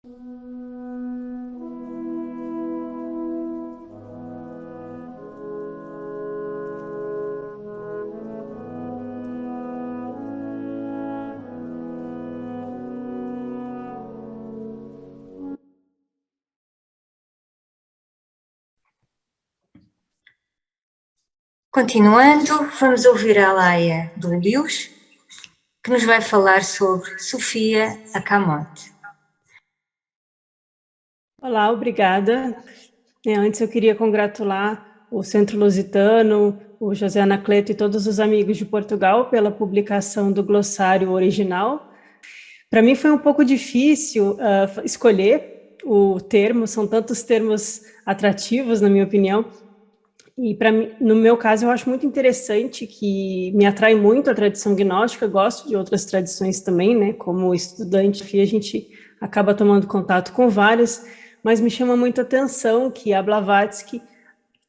Continuando, vamos ouvir a Laia do Lewis, que nos vai falar sobre Sofia Akamote. Olá, obrigada. Antes eu queria congratular o Centro Lusitano, o José Anacleto e todos os amigos de Portugal pela publicação do glossário original. Para mim foi um pouco difícil escolher o termo, são tantos termos atrativos, na minha opinião. E no meu caso, eu acho muito interessante, que me atrai muito a tradição gnóstica, gosto de outras tradições também, né? Como estudante, a gente acaba tomando contato com várias, mas me chama muito a atenção que a Blavatsky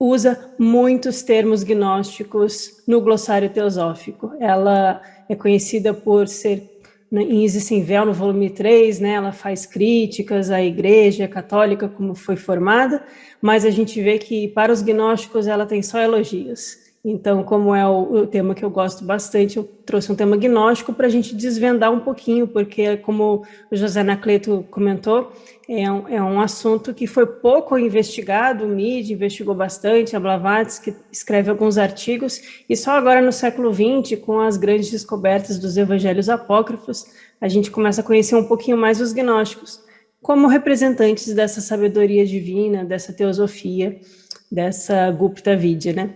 usa muitos termos gnósticos no glossário teosófico. Ela é conhecida por ser, em Isis Sem Véu, no volume 3, né, ela faz críticas à Igreja Católica, como foi formada, mas a gente vê que, para os gnósticos, ela tem só elogios. Então, como é o tema que eu gosto bastante, eu trouxe um tema gnóstico para a gente desvendar um pouquinho, porque, como o José Anacleto comentou, é um assunto que foi pouco investigado, o MID investigou bastante, a Blavatsky escreve alguns artigos, e só agora no século XX, com as grandes descobertas dos evangelhos apócrifos, a gente começa a conhecer um pouquinho mais os gnósticos, como representantes dessa sabedoria divina, dessa teosofia, dessa Gupta Vidya, né?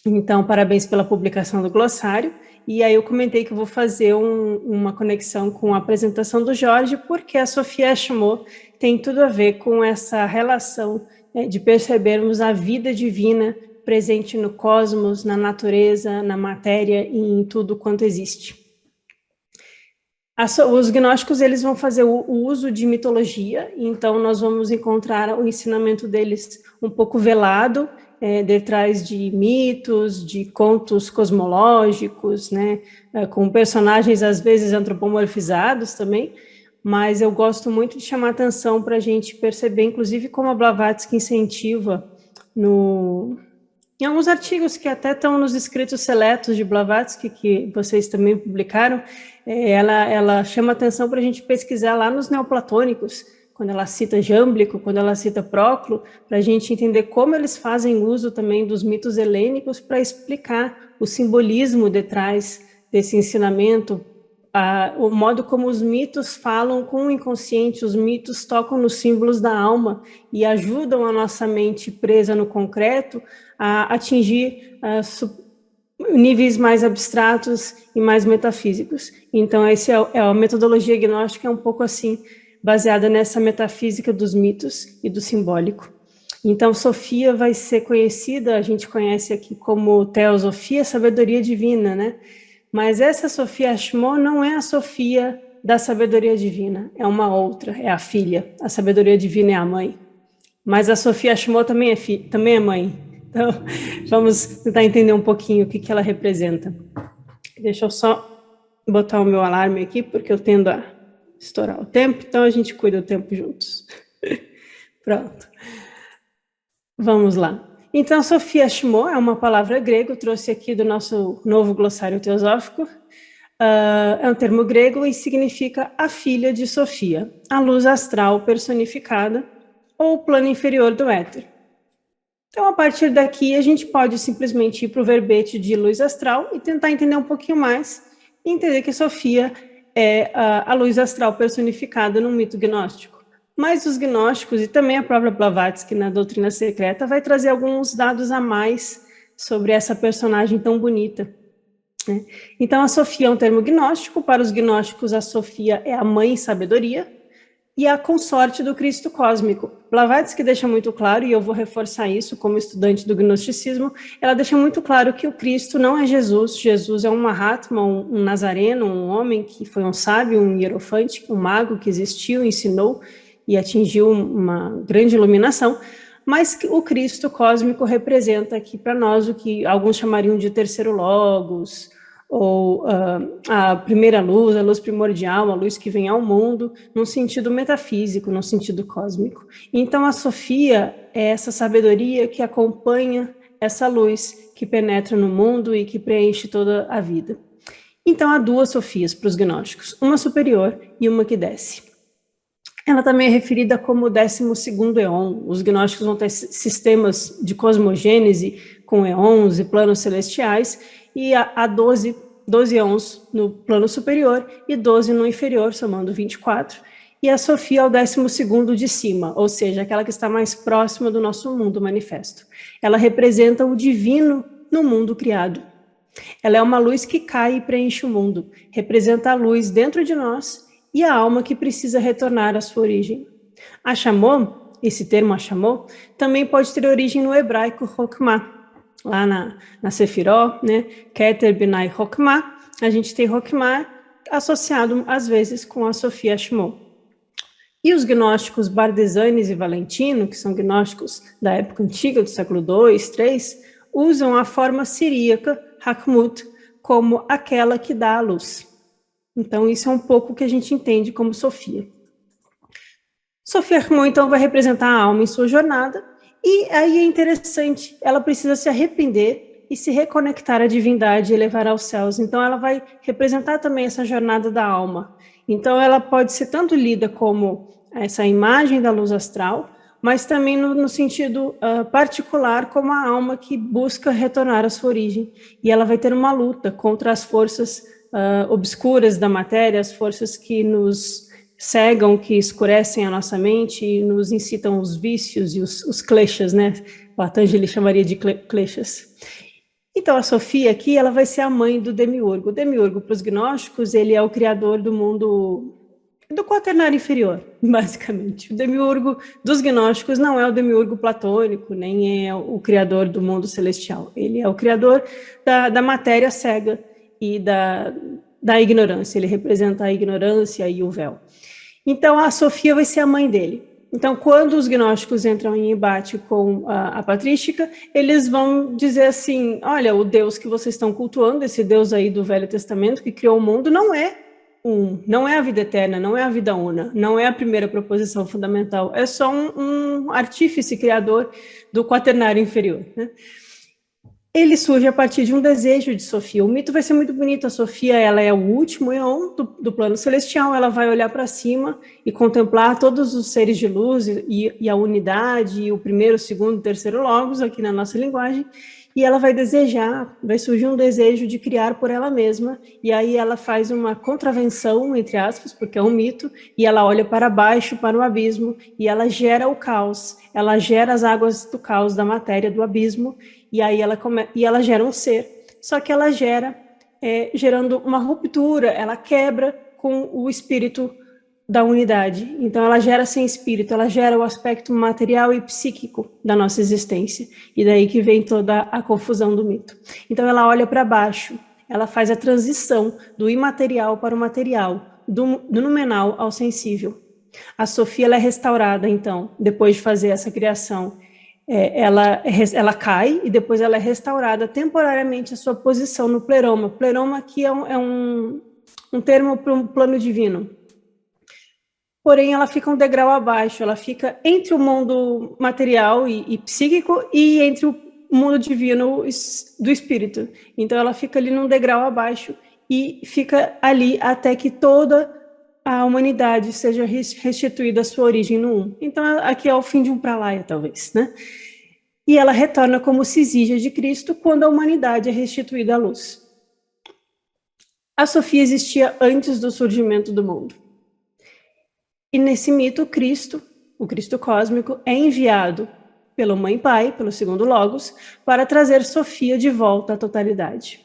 Então, parabéns pela publicação do glossário. E aí eu comentei que eu vou fazer uma conexão com a apresentação do Jorge, porque a Sofia Ashmo tem tudo a ver com essa relação, né, de percebermos a vida divina presente no cosmos, na natureza, na matéria e em tudo quanto existe. Os gnósticos, eles vão fazer o uso de mitologia, então nós vamos encontrar o ensinamento deles um pouco velado, detrás de mitos, de contos cosmológicos, né, com personagens às vezes antropomorfizados também, mas eu gosto muito de chamar atenção para a gente perceber, inclusive, como a Blavatsky incentiva em alguns artigos que até estão nos escritos seletos de Blavatsky, que vocês também publicaram, ela chama atenção para a gente pesquisar lá nos neoplatônicos, quando ela cita Jâmblico, quando ela cita Próclo, para a gente entender como eles fazem uso também dos mitos helênicos para explicar o simbolismo detrás desse ensinamento, o modo como os mitos falam com o inconsciente, os mitos tocam nos símbolos da alma e ajudam a nossa mente presa no concreto a atingir níveis mais abstratos e mais metafísicos. Então, essa é a metodologia gnóstica, é um pouco assim, baseada nessa metafísica dos mitos e do simbólico. Então, Sofia vai ser conhecida, a gente conhece aqui como teosofia, sabedoria divina, né? Mas essa Sofia Ashmo não é a Sofia da sabedoria divina, é uma outra, é a filha. A sabedoria divina é a mãe. Mas a Sofia Ashmo também também é mãe. Então, vamos tentar entender um pouquinho o que ela representa. Deixa eu só botar o meu alarme aqui, porque eu tendo a estourar o tempo, então a gente cuida do tempo juntos. Pronto. Vamos lá. Então, Sofia Ashmo é uma palavra grega, eu trouxe aqui do nosso novo glossário teosófico. É um termo grego e significa a filha de Sofia, a luz astral personificada ou o plano inferior do éter. Então, a partir daqui, a gente pode simplesmente ir para o verbete de luz astral e tentar entender um pouquinho mais e entender que Sofia é a luz astral personificada num mito gnóstico. Mas os gnósticos e também a própria Blavatsky na Doutrina Secreta vai trazer alguns dados a mais sobre essa personagem tão bonita, né? Então, a Sofia é um termo gnóstico. Para os gnósticos, a Sofia é a mãe sabedoria e a consorte do Cristo cósmico. Blavatsky deixa muito claro, e eu vou reforçar isso como estudante do gnosticismo, ela deixa muito claro que o Cristo não é Jesus. Jesus é um Mahatma, um nazareno, um homem que foi um sábio, um hierofante, um mago que existiu, ensinou e atingiu uma grande iluminação, mas o Cristo cósmico representa aqui para nós o que alguns chamariam de terceiro logos, ou a primeira luz, a luz primordial, a luz que vem ao mundo, num sentido metafísico, num sentido cósmico. Então, a Sofia é essa sabedoria que acompanha essa luz que penetra no mundo e que preenche toda a vida. Então, há duas Sofias para os gnósticos, uma superior e uma que desce. Ela também é referida como o 12º éon. Os gnósticos vão ter sistemas de cosmogênese com éons e planos celestiais, e há 12 éons no plano superior e 12 no inferior, somando 24. E a Sofia é o 12º de cima, ou seja, aquela que está mais próxima do nosso mundo manifesto. Ela representa o divino no mundo criado. Ela é uma luz que cai e preenche o mundo, representa a luz dentro de nós e a alma que precisa retornar à sua origem. Ashamot, esse termo Ashamot, também pode ter origem no hebraico Chokmah. Lá na Sefiró, né, Keter Benai Chokmah, a gente tem Chokmah associado às vezes com a Sofia Ashamot. E os gnósticos Bardesanes e Valentino, que são gnósticos da época antiga, do século II, III, usam a forma siríaca, Hakmut, como aquela que dá a luz. Então, isso é um pouco o que a gente entende como Sofia. Sofia Hakmut, então, vai representar a alma em sua jornada, e aí é interessante, ela precisa se arrepender e se reconectar à divindade e levar aos céus. Então, ela vai representar também essa jornada da alma. Então, ela pode ser tanto lida como essa imagem da luz astral, mas também no sentido particular, como a alma que busca retornar à sua origem. E ela vai ter uma luta contra as forças obscuras da matéria, as forças que nos cegam, que escurecem a nossa mente e nos incitam os vícios e os kleshas, né? Patanjali chamaria de kleshas. Então, a Sofia aqui, ela vai ser a mãe do Demiurgo. O Demiurgo, para os gnósticos, ele é o criador do mundo, do quaternário inferior, basicamente. O Demiurgo dos gnósticos não é o Demiurgo platônico, nem é o criador do mundo celestial. Ele é o criador da matéria cega e da ignorância. Ele representa a ignorância e o véu. Então, a Sofia vai ser a mãe dele. Então, quando os gnósticos entram em embate com a patrística, eles vão dizer assim, olha, o Deus que vocês estão cultuando, esse Deus aí do Velho Testamento, que criou o mundo, não é a vida eterna, não é a vida una, não é a primeira proposição fundamental, é só um artífice criador do quaternário inferior, né? Ele surge a partir de um desejo de Sofia. O mito vai ser muito bonito. A Sofia, ela é o último éon do plano celestial. Ela vai olhar para cima e contemplar todos os seres de luz e a unidade, e o primeiro, segundo, terceiro logos, aqui na nossa linguagem. E ela vai desejar, vai surgir um desejo de criar por ela mesma. E aí ela faz uma contravenção, entre aspas, porque é um mito, e ela olha para baixo, para o abismo, e ela gera o caos. Ela gera as águas do caos, da matéria, do abismo. E aí ela gera um ser, só que ela gerando uma ruptura, ela quebra com o espírito da unidade. Então ela gera sem espírito, ela gera o aspecto material e psíquico da nossa existência. E daí que vem toda a confusão do mito. Então ela olha para baixo, ela faz a transição do imaterial para o material, do noumenal ao sensível. A Sofia, ela é restaurada, então, depois de fazer essa criação. Ela cai e depois ela é restaurada temporariamente a sua posição no pleroma. Pleroma aqui é um termo para um plano divino. Porém, ela fica um degrau abaixo, ela fica entre o mundo material e psíquico e entre o mundo divino do espírito. Então, ela fica ali num degrau abaixo e fica ali até que toda a humanidade seja restituída à sua origem no um. Então, aqui é o fim de um pralaya, talvez, né? E ela retorna como Cisígia de Cristo quando a humanidade é restituída à luz. A Sofia existia antes do surgimento do mundo. E nesse mito, o Cristo cósmico, é enviado pelo Mãe Pai, pelo segundo Logos, para trazer Sofia de volta à totalidade.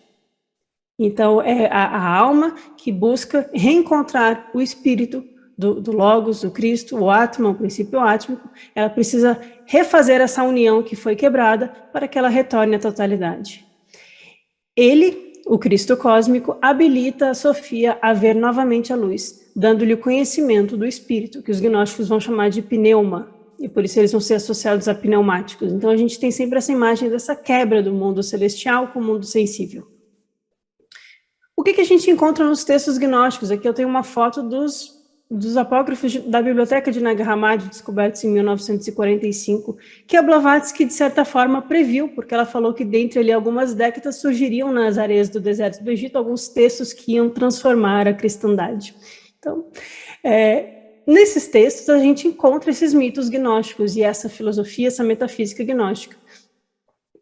Então, é a alma que busca reencontrar o espírito do Logos, do Cristo, o Atman, o princípio átmico. Ela precisa refazer essa união que foi quebrada para que ela retorne à totalidade. Ele, o Cristo cósmico, habilita a Sofia a ver novamente a luz, dando-lhe o conhecimento do espírito, que os gnósticos vão chamar de pneuma, e por isso eles vão ser associados a pneumáticos. Então, a gente tem sempre essa imagem dessa quebra do mundo celestial com o mundo sensível. que a gente encontra nos textos gnósticos? Aqui eu tenho uma foto dos apócrifos da Biblioteca de Nag Hammadi, descobertos em 1945, que a Blavatsky, de certa forma, previu, porque ela falou que dentre ali algumas décadas surgiriam nas areias do deserto do Egito alguns textos que iam transformar a cristandade. Então, nesses textos a gente encontra esses mitos gnósticos e essa filosofia, essa metafísica gnóstica.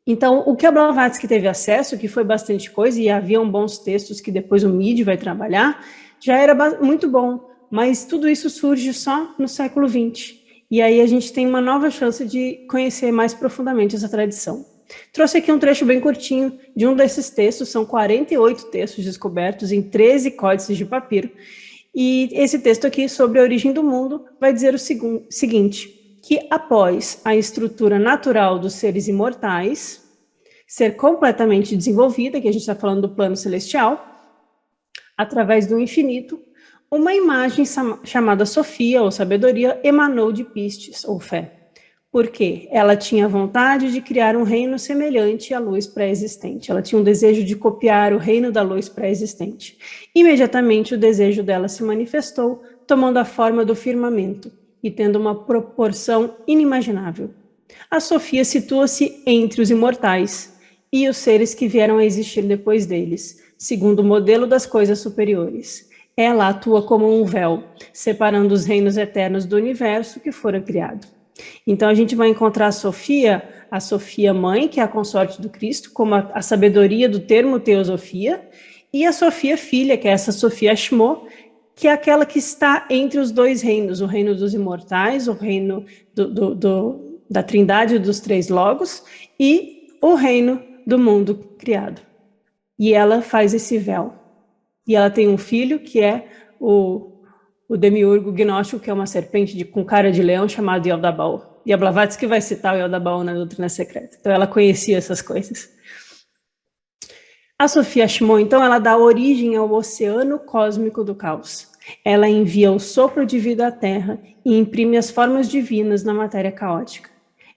Então, o que a Blavatsky teve acesso, que foi bastante coisa, e haviam bons textos que depois o Mead vai trabalhar, já era muito bom, mas tudo isso surge só no século XX. E aí a gente tem uma nova chance de conhecer mais profundamente essa tradição. Trouxe aqui um trecho bem curtinho de um desses textos, são 48 textos descobertos em 13 códices de papiro, e esse texto aqui, sobre a origem do mundo, vai dizer o seguinte, que após a estrutura natural dos seres imortais ser completamente desenvolvida, que a gente está falando do plano celestial, através do infinito, uma imagem chamada Sofia, ou sabedoria, emanou de Pistes, ou fé. Porque ela tinha vontade de criar um reino semelhante à luz pré-existente. Ela tinha um desejo de copiar o reino da luz pré-existente. Imediatamente o desejo dela se manifestou, tomando a forma do firmamento e tendo uma proporção inimaginável. A Sofia situa-se entre os imortais e os seres que vieram a existir depois deles, segundo o modelo das coisas superiores. Ela atua como um véu, separando os reinos eternos do universo que fora criado. Então a gente vai encontrar a Sofia mãe, que é a consorte do Cristo, como a sabedoria do termo teosofia, e a Sofia filha, que é essa Sofia Ashmo, que é aquela que está entre os dois reinos, o reino dos imortais, o reino da trindade dos três logos, e o reino do mundo criado. E ela faz esse véu. E ela tem um filho, que é o demiurgo gnóstico, que é uma serpente com cara de leão, chamado Yaldabaoth. E a Blavatsky vai citar o Yaldabaoth na Doutrina Secreta. Então ela conhecia essas coisas. A Sofia Ashmo, então, ela dá origem ao oceano cósmico do caos. Ela envia o sopro de vida à Terra e imprime as formas divinas na matéria caótica.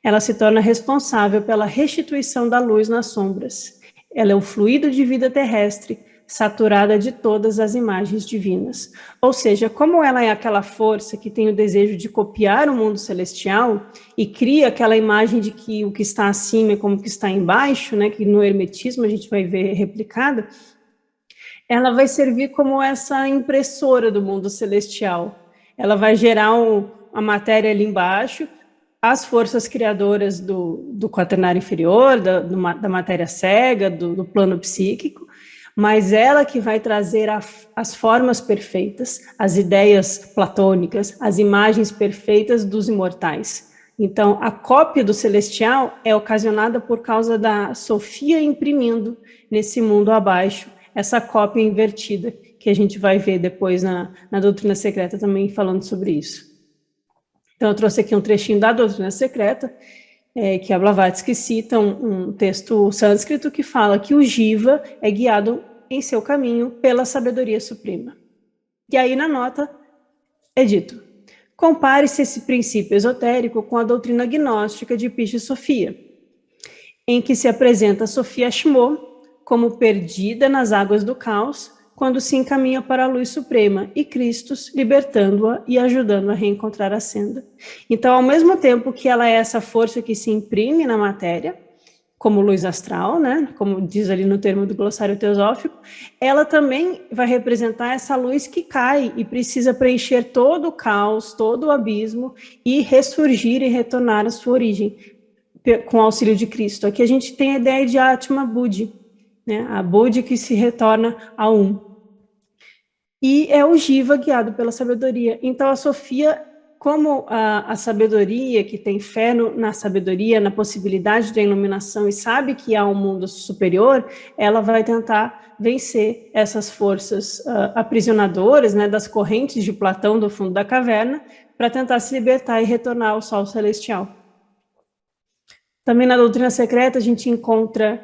Ela se torna responsável pela restituição da luz nas sombras. Ela é o fluido de vida terrestre, saturada de todas as imagens divinas. Ou seja, como ela é aquela força que tem o desejo de copiar o mundo celestial e cria aquela imagem de que o que está acima é como o que está embaixo, né, que no hermetismo a gente vai ver replicado, ela vai servir como essa impressora do mundo celestial. Ela vai gerar a matéria ali embaixo, as forças criadoras do quaternário inferior, da matéria cega, do plano psíquico, mas ela que vai trazer as formas perfeitas, as ideias platônicas, as imagens perfeitas dos imortais. Então, a cópia do celestial é ocasionada por causa da Sofia imprimindo nesse mundo abaixo essa cópia invertida, que a gente vai ver depois na Doutrina Secreta também falando sobre isso. Então, eu trouxe aqui um trechinho da Doutrina Secreta, que a Blavatsky cita um texto sânscrito que fala que o Jiva é guiado em seu caminho pela sabedoria suprema. E aí na nota é dito, compare-se esse princípio esotérico com a doutrina gnóstica de Pistis Sofia, em que se apresenta Sofia Ashmo como perdida nas águas do caos, quando se encaminha para a luz suprema, e Cristo libertando-a e ajudando a reencontrar a senda. Então, ao mesmo tempo que ela é essa força que se imprime na matéria, como luz astral, né, como diz ali no termo do glossário teosófico, ela também vai representar essa luz que cai e precisa preencher todo o caos, todo o abismo e ressurgir e retornar à sua origem, com o auxílio de Cristo. Aqui a gente tem a ideia de Atma Buddhi, né, a Buddhi que se retorna a um. E é o Jiva guiado pela sabedoria. Então a Sofia, como a sabedoria, que tem fé na sabedoria, na possibilidade da iluminação e sabe que há um mundo superior, ela vai tentar vencer essas forças aprisionadoras, né, das correntes de Platão do fundo da caverna, para tentar se libertar e retornar ao sol celestial. Também na doutrina secreta a gente encontra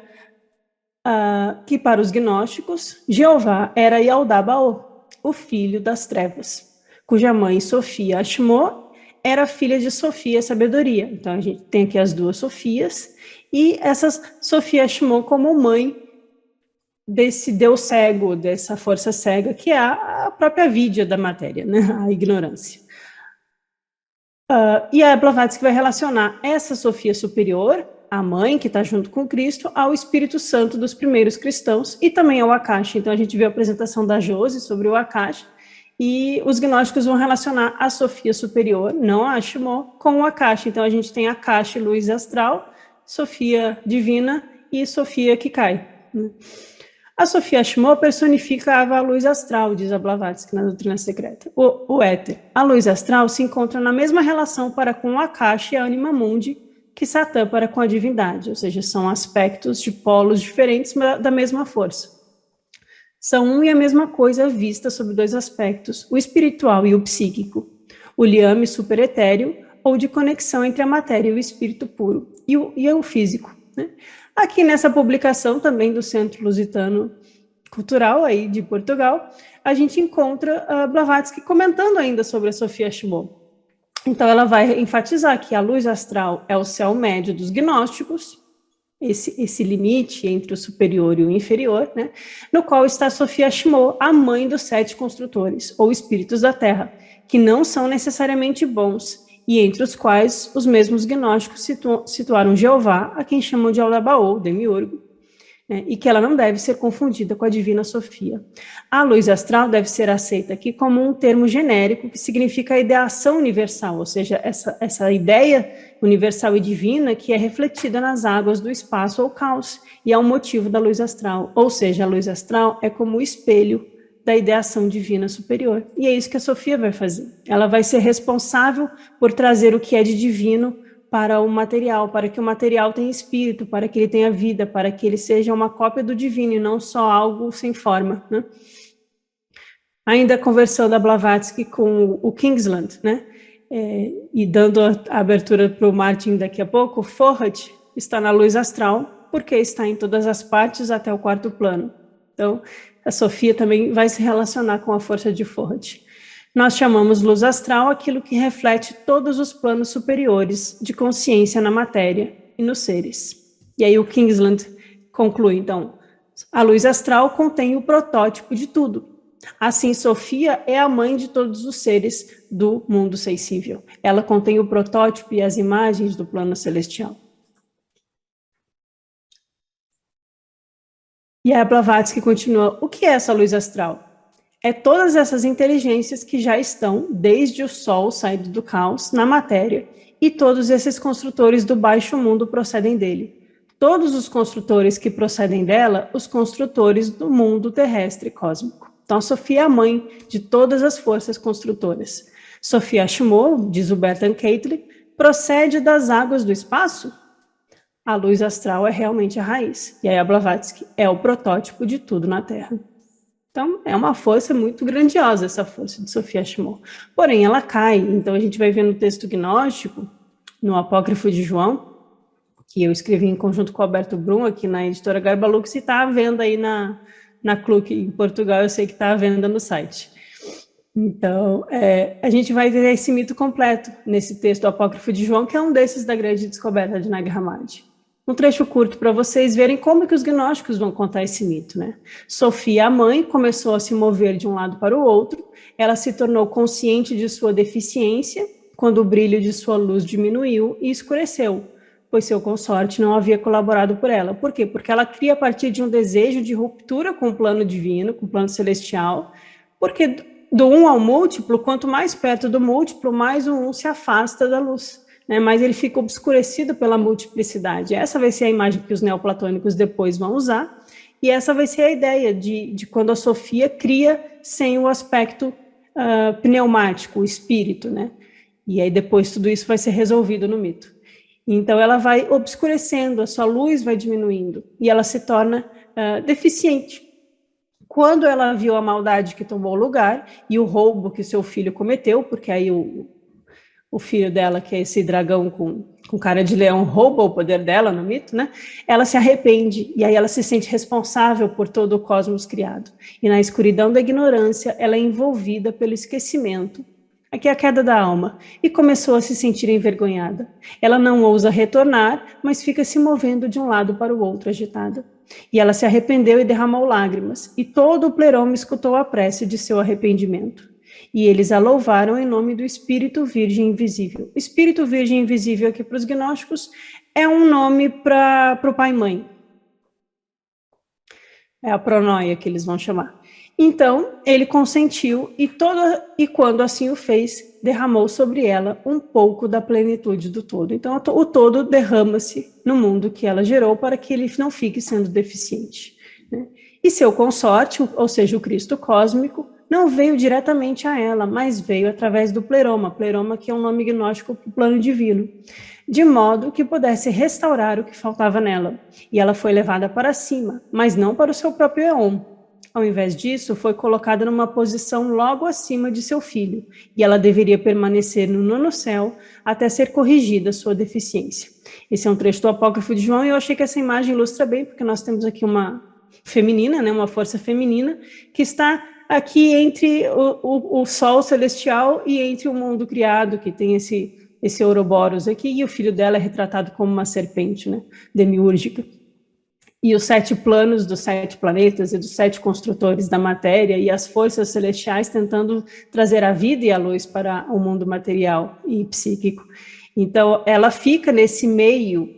que para os gnósticos, Jeová era Yaldabaoth, o filho das trevas, cuja mãe, Sofia Ashmo, era filha de Sofia Sabedoria. Então, a gente tem aqui as duas Sofias, e essa Sofia Ashmo como mãe desse Deus cego, dessa força cega, que é a própria vidya da matéria, né? A ignorância. E a Blavatsky vai relacionar essa Sofia superior, a mãe que está junto com Cristo, ao Espírito Santo dos primeiros cristãos e também ao Akash. Então a gente viu a apresentação da Josi sobre o Akash, e os gnósticos vão relacionar a Sofia superior, não a Ashmo, com o Akash. Então a gente tem Akash, luz astral, Sofia divina e Sofia que cai. A Sofia Ashmo personificava a luz astral, diz a Blavatsky na doutrina secreta, o éter. A luz astral se encontra na mesma relação para com o Akash e a Anima Mundi que Satã para com a divindade, ou seja, são aspectos de polos diferentes, mas da mesma força. São um e a mesma coisa vista sob dois aspectos, o espiritual e o psíquico, o liame superetéreo, ou de conexão entre a matéria e o espírito puro, e o físico, né? Aqui nessa publicação também do Centro Lusitano Cultural, aí de Portugal, a gente encontra a Blavatsky comentando ainda sobre a Sofia Ashmo. Então ela vai enfatizar que a luz astral é o céu médio dos gnósticos, esse limite entre o superior e o inferior, né, no qual está Sofia Ashmo, a mãe dos 7 construtores, ou espíritos da Terra, que não são necessariamente bons, e entre os quais os mesmos gnósticos situaram Jeová, a quem chamam de Aldabaoth, demiurgo, né, e que ela não deve ser confundida com a divina Sofia. A luz astral deve ser aceita aqui como um termo genérico que significa a ideação universal, ou seja, essa ideia universal e divina que é refletida nas águas do espaço ou caos, e é o motivo da luz astral, ou seja, a luz astral é como o espelho da ideação divina superior. E é isso que a Sofia vai fazer. Ela vai ser responsável por trazer o que é de divino para o material, para que o material tenha espírito, para que ele tenha vida, para que ele seja uma cópia do divino e não só algo sem forma, né? Ainda conversando a Blavatsky com o Kingsland, né? E dando a abertura para o Martin daqui a pouco, Fohat está na luz astral, porque está em todas as partes até o 4º plano. Então, a Sofia também vai se relacionar com a força de Fohat. Nós chamamos luz astral aquilo que reflete todos os planos superiores de consciência na matéria e nos seres. E aí o Kingsland conclui, então, a luz astral contém o protótipo de tudo. Assim, Sofia é a mãe de todos os seres do mundo sensível. Ela contém o protótipo e as imagens do plano celestial. E a Blavatsky continua, o que é essa luz astral? É todas essas inteligências que já estão, desde o Sol saído do caos, na matéria, e todos esses construtores do baixo mundo procedem dele. Todos os construtores que procedem dela, os construtores do mundo terrestre cósmico. Então, a Sofia é a mãe de todas as forças construtoras. Sofia Ashmo, diz o Bertan Catley, procede das águas do espaço? A luz astral é realmente a raiz. E aí a Blavatsky é o protótipo de tudo na Terra. Então, é uma força muito grandiosa, essa força de Sofia Ashmo. Porém, ela cai. Então, a gente vai ver no texto gnóstico, no Apócrifo de João, que eu escrevi em conjunto com o Alberto Brum, aqui na editora Garbalux, e está à venda aí na Cluque, em Portugal, eu sei que está à venda no site. Então, a gente vai ter esse mito completo nesse texto do Apócrifo de João, que é um desses da grande descoberta de Nag Hammadi. Um trecho curto para vocês verem como que os gnósticos vão contar esse mito, né? Sofia, a mãe, começou a se mover de um lado para o outro, ela se tornou consciente de sua deficiência, quando o brilho de sua luz diminuiu e escureceu, pois seu consorte não havia colaborado por ela. Por quê? Porque ela cria a partir de um desejo de ruptura com o plano divino, com o plano celestial, porque do 1 ao múltiplo, quanto mais perto do múltiplo, mais o 1 se afasta da luz. Né, mas ele fica obscurecido pela multiplicidade. Essa vai ser a imagem que os neoplatônicos depois vão usar, e essa vai ser a ideia de quando a Sofia cria sem o aspecto pneumático, o espírito, né? E aí depois tudo isso vai ser resolvido no mito. Então ela vai obscurecendo, a sua luz vai diminuindo, e ela se torna deficiente. Quando ela viu a maldade que tomou lugar, e o roubo que seu filho cometeu, porque aí o filho dela, que é esse dragão com cara de leão, rouba o poder dela no mito, né? Ela se arrepende, e aí ela se sente responsável por todo o cosmos criado. E na escuridão da ignorância, ela é envolvida pelo esquecimento, aqui é a queda da alma, e começou a se sentir envergonhada. Ela não ousa retornar, mas fica se movendo de um lado para o outro, agitada. E ela se arrependeu e derramou lágrimas, e todo o pleroma escutou a prece de seu arrependimento. E eles a louvaram em nome do Espírito Virgem Invisível. Espírito Virgem Invisível aqui para os gnósticos é um nome para o pai e mãe. É a pronoia que eles vão chamar. Então, ele consentiu e quando assim o fez, derramou sobre ela um pouco da plenitude do todo. Então, o todo derrama-se no mundo que ela gerou para que ele não fique sendo deficiente, né? E seu consorte, ou seja, o Cristo cósmico, não veio diretamente a ela, mas veio através do pleroma, pleroma que é um nome gnóstico para o plano divino, de modo que pudesse restaurar o que faltava nela. E ela foi levada para cima, mas não para o seu próprio éon. Ao invés disso, foi colocada numa posição logo acima de seu filho, e ela deveria permanecer no nono céu até ser corrigida sua deficiência. Esse é um trecho do Apócrifo de João, e eu achei que essa imagem ilustra bem, porque nós temos aqui uma feminina, né, uma força feminina, que está aqui entre o sol celestial e entre o mundo criado, que tem esse Ouroboros aqui, e o filho dela é retratado como uma serpente, né, demiúrgica. E os 7 planos dos 7 planetas e dos 7 construtores da matéria e as forças celestiais tentando trazer a vida e a luz para o mundo material e psíquico. Então, ela fica nesse meio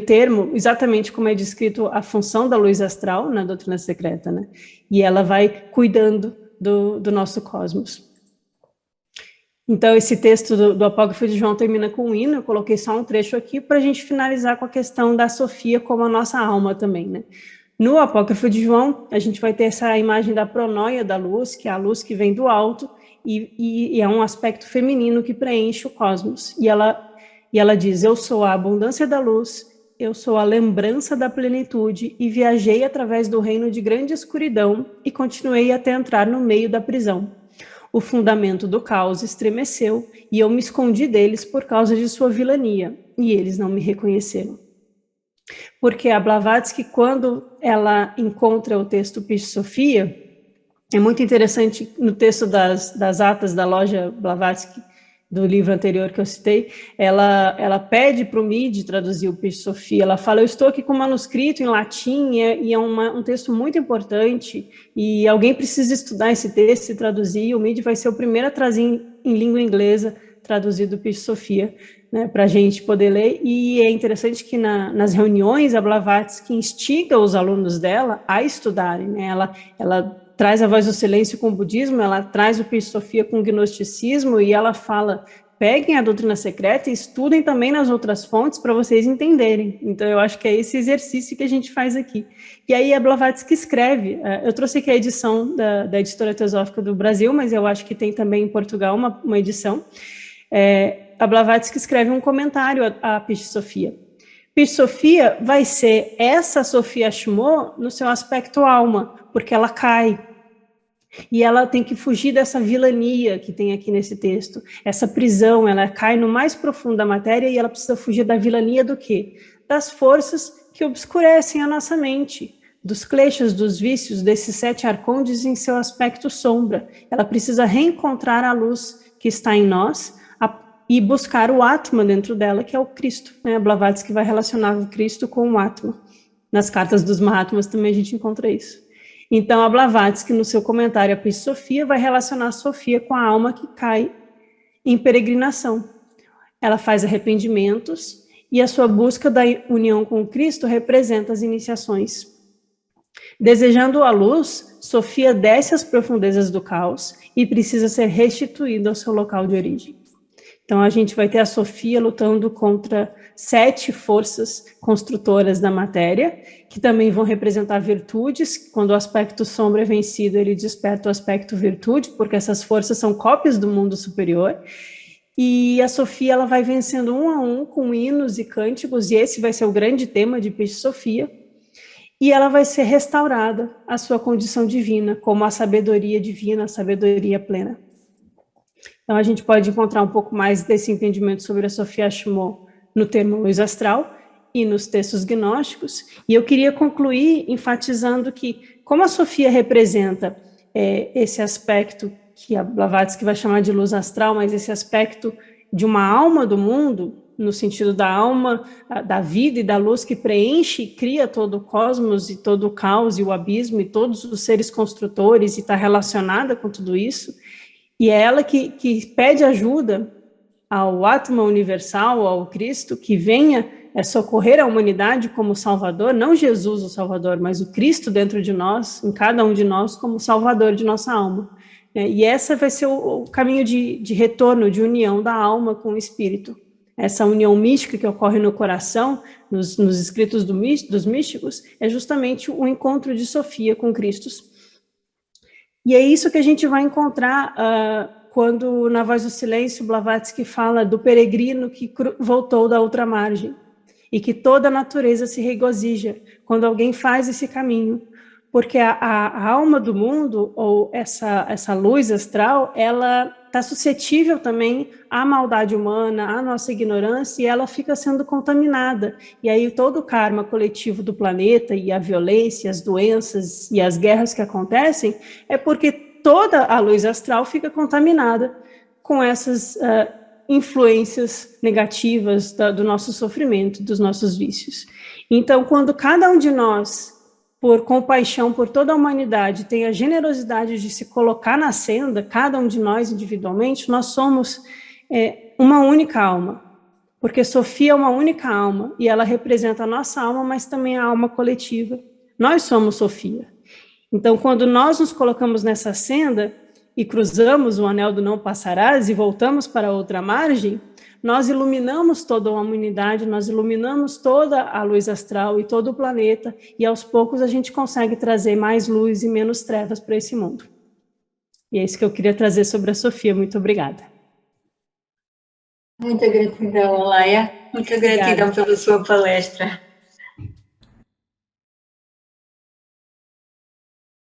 termo, exatamente como é descrito a função da luz astral na doutrina secreta, né? E ela vai cuidando do nosso cosmos. Então, esse texto do Apócrifo de João termina com um hino, eu coloquei só um trecho aqui para a gente finalizar com a questão da Sofia como a nossa alma também, né? No Apócrifo de João, a gente vai ter essa imagem da pronoia da luz, que é a luz que vem do alto, e é um aspecto feminino que preenche o cosmos. E ela diz, eu sou a abundância da luz, eu sou a lembrança da plenitude, e viajei através do reino de grande escuridão, e continuei até entrar no meio da prisão. O fundamento do caos estremeceu, e eu me escondi deles por causa de sua vilania, e eles não me reconheceram. Porque a Blavatsky, quando ela encontra o texto Piscofia, é muito interessante no texto das atas da loja Blavatsky, do livro anterior que eu citei, ela pede para o Midi traduzir o Piscofia, ela fala, eu estou aqui com um manuscrito em latim, e é um texto muito importante, e alguém precisa estudar esse texto e traduzir, o Midi vai ser o primeiro a trazer em língua inglesa, traduzido o Piscofia, né, para a gente poder ler, e é interessante que nas reuniões a Blavatsky instiga os alunos dela a estudarem, né, ela traz a voz do silêncio com o budismo, ela traz o Piscofia com o gnosticismo, e ela fala, peguem a doutrina secreta e estudem também nas outras fontes para vocês entenderem. Então, eu acho que é esse exercício que a gente faz aqui. E aí a Blavatsky escreve, eu trouxe aqui a edição da Editora Teosófica do Brasil, mas eu acho que tem também em Portugal uma edição. A Blavatsky escreve um comentário à Piscofia. Piscofia vai ser essa Sofia Ashmo no seu aspecto alma, porque ela cai. E ela tem que fugir dessa vilania que tem aqui nesse texto. Essa prisão, ela cai no mais profundo da matéria e ela precisa fugir da vilania do quê? Das forças que obscurecem a nossa mente, dos kleshas, dos vícios, desses 7 arcondes em seu aspecto sombra. Ela precisa reencontrar a luz que está em nós e buscar o Atma dentro dela, que é o Cristo, né? A Blavatsky vai relacionar o Cristo com o Atma. Nas cartas dos Mahatmas também a gente encontra isso. Então, a Blavatsky, no seu comentário a Piscofia, vai relacionar a Sofia com a alma que cai em peregrinação. Ela faz arrependimentos e a sua busca da união com Cristo representa as iniciações. Desejando a luz, Sofia desce às profundezas do caos e precisa ser restituída ao seu local de origem. Então, a gente vai ter a Sofia lutando contra 7 forças construtoras da matéria, que também vão representar virtudes. Quando o aspecto sombra é vencido, ele desperta o aspecto virtude, porque essas forças são cópias do mundo superior. E a Sofia, ela vai vencendo um a um com hinos e cânticos, e esse vai ser o grande tema de Piscofia. E ela vai ser restaurada à sua condição divina, como a sabedoria divina, a sabedoria plena. Então, a gente pode encontrar um pouco mais desse entendimento sobre a Sofia Ashmo no termo luz astral e nos textos gnósticos. E eu queria concluir enfatizando que, como a Sofia representa esse aspecto que a Blavatsky vai chamar de luz astral, mas esse aspecto de uma alma do mundo, no sentido da alma, da vida e da luz que preenche e cria todo o cosmos e todo o caos e o abismo e todos os seres construtores e está relacionada com tudo isso. E é ela que pede ajuda ao Atma universal, ao Cristo, que venha socorrer a humanidade como Salvador, não Jesus o Salvador, mas o Cristo dentro de nós, em cada um de nós, como Salvador de nossa alma. E essa vai ser o caminho de retorno, de união da alma com o Espírito. Essa união mística que ocorre no coração, nos escritos dos místicos, é justamente o encontro de Sofia com Cristo. E é isso que a gente vai encontrar quando, na Voz do Silêncio, Blavatsky fala do peregrino que voltou da outra margem, e que toda a natureza se regozija quando alguém faz esse caminho, porque a alma do mundo, ou essa luz astral, ela está suscetível também à maldade humana, à nossa ignorância, e ela fica sendo contaminada. E aí todo o karma coletivo do planeta, e a violência, as doenças e as guerras que acontecem, é porque toda a luz astral fica contaminada com essas influências negativas do nosso sofrimento, dos nossos vícios. Então, quando cada um de nós, por compaixão por toda a humanidade, tem a generosidade de se colocar na senda, cada um de nós individualmente, nós somos uma única alma, porque Sofia é uma única alma, e ela representa a nossa alma, mas também a alma coletiva. Nós somos Sofia. Então, quando nós nos colocamos nessa senda e cruzamos o anel do não passarás e voltamos para outra margem, nós iluminamos toda a humanidade, nós iluminamos toda a luz astral e todo o planeta, e aos poucos a gente consegue trazer mais luz e menos trevas para esse mundo. E é isso que eu queria trazer sobre a Sofia. Muito obrigada. Muita gratidão, Alaia. Muita gratidão pela sua palestra.